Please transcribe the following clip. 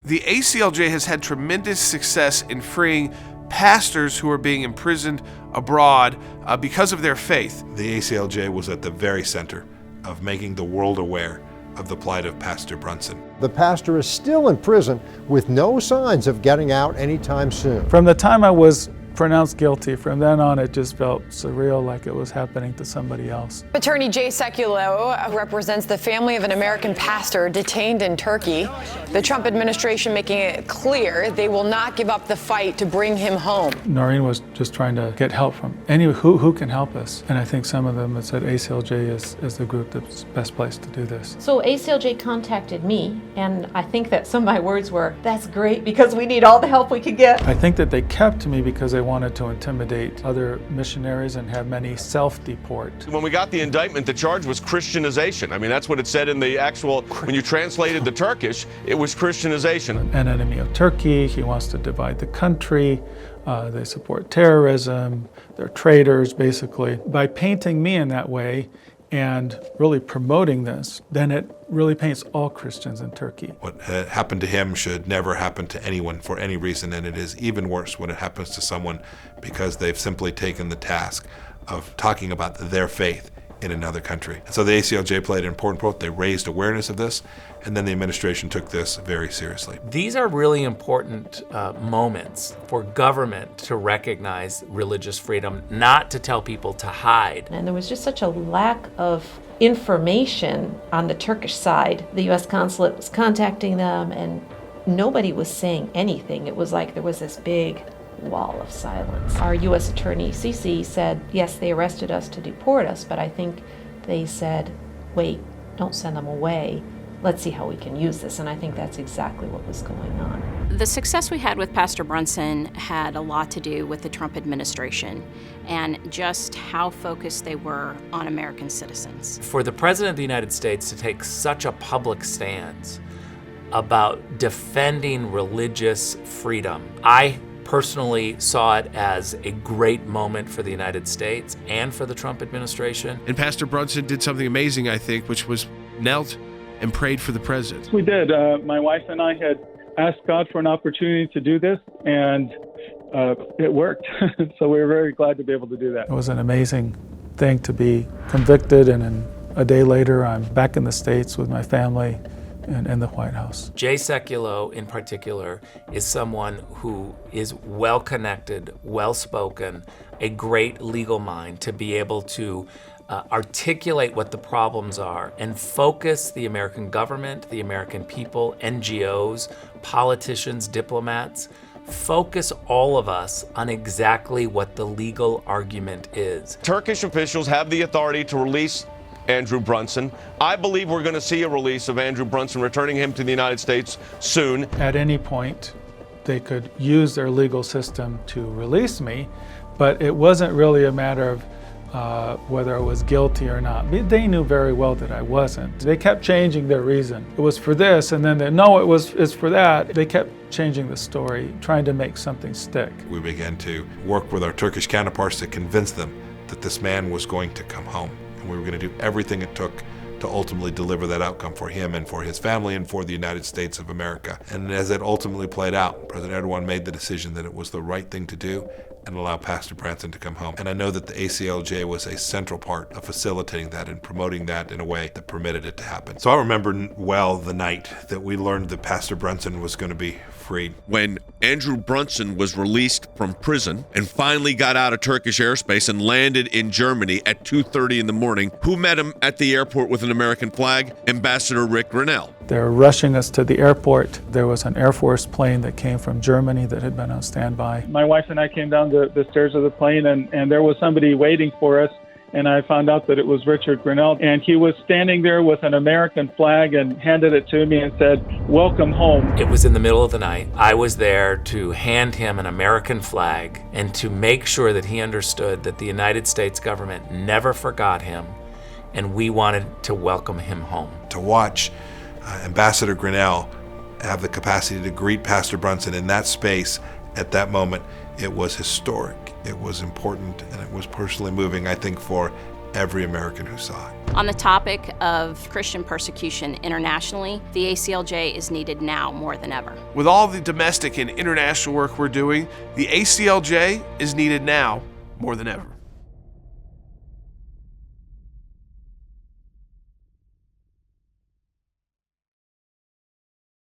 The ACLJ has had tremendous success in freeing pastors who are being imprisoned abroad because of their faith. The ACLJ was at the very center of making the world aware of the plight of Pastor Brunson. The pastor is still in prison with no signs of getting out anytime soon. From the time I was pronounced guilty, from then on it just felt surreal, like it was happening to somebody else. Attorney Jay Sekulow represents the family of an American pastor detained in Turkey. The Trump administration making it clear they will not give up the fight to bring him home. Noreen was just trying to get help from who can help us. And I think some of them had said ACLJ is the group that's best placed to do this. So ACLJ contacted me, and I think that some of my words were, "That's great, because we need all the help we could get." I think that they kept me because they wanted to intimidate other missionaries and have many self-deport. When we got the indictment, the charge was Christianization. I mean, that's what it said in the actual, when you translated the Turkish, it was Christianization. An enemy of Turkey, he wants to divide the country, they support terrorism, they're traitors, basically. By painting me in that way and really promoting this, then it really paints all Christians in Turkey. What happened to him should never happen to anyone for any reason, and it is even worse when it happens to someone because they've simply taken the task of talking about their faith in another country. And so the ACLJ played an important role. They raised awareness of this, and then the administration took this very seriously. These are really important moments for government to recognize religious freedom, not to tell people to hide. And there was just such a lack of information on the Turkish side. The U.S. consulate was contacting them, and nobody was saying anything. It was like there was this big wall of silence. Our U.S. Attorney Sisi said, yes, they arrested us to deport us, but I think they said, wait, don't send them away. Let's see how we can use this. And I think that's exactly what was going on. The success we had with Pastor Brunson had a lot to do with the Trump administration and just how focused they were on American citizens. For the President of the United States to take such a public stance about defending religious freedom, I personally saw it as a great moment for the United States and for the Trump administration. And Pastor Brunson did something amazing, I think, which was knelt and prayed for the president. We did. My wife and I had asked God for an opportunity to do this, and it worked. So we were very glad to be able to do that. It was an amazing thing to be convicted, and a day later I'm back in the States with my family and in the White House. Jay Sekulow, in particular, is someone who is well-connected, well-spoken, a great legal mind to be able to articulate what the problems are and focus the American government, the American people, NGOs, politicians, diplomats, focus all of us on exactly what the legal argument is. Turkish officials have the authority to release Andrew Brunson. I believe we're going to see a release of Andrew Brunson, returning him to the United States soon. At any point, they could use their legal system to release me, but it wasn't really a matter of whether I was guilty or not. They knew very well that I wasn't. They kept changing their reason. It was for this, and then it's for that. They kept changing the story, trying to make something stick. We began to work with our Turkish counterparts to convince them that this man was going to come home, and we were going to do everything it took to ultimately deliver that outcome for him and for his family and for the United States of America. And as it ultimately played out, President Erdogan made the decision that it was the right thing to do and allow Pastor Brunson to come home. And I know that the ACLJ was a central part of facilitating that and promoting that in a way that permitted it to happen. So I remember well the night that we learned that Pastor Brunson was going to be freed. When Andrew Brunson was released from prison and finally got out of Turkish airspace and landed in Germany at 2:30 in the morning, who met him at the airport with an American flag? Ambassador Rick Grenell. They were rushing us to the airport. There was an Air Force plane that came from Germany that had been on standby. My wife and I came down the stairs of the plane, and there was somebody waiting for us, and I found out that it was Richard Grenell, and he was standing there with an American flag and handed it to me and said, "Welcome home." It was in the middle of the night. I was there to hand him an American flag and to make sure that he understood that the United States government never forgot him, and we wanted to welcome him home. To watch Ambassador Grenell have the capacity to greet Pastor Brunson in that space at that moment, it was historic, it was important, and it was personally moving, I think, for every American who saw it. On the topic of Christian persecution internationally, the ACLJ is needed now more than ever. With all the domestic and international work we're doing, the ACLJ is needed now more than ever.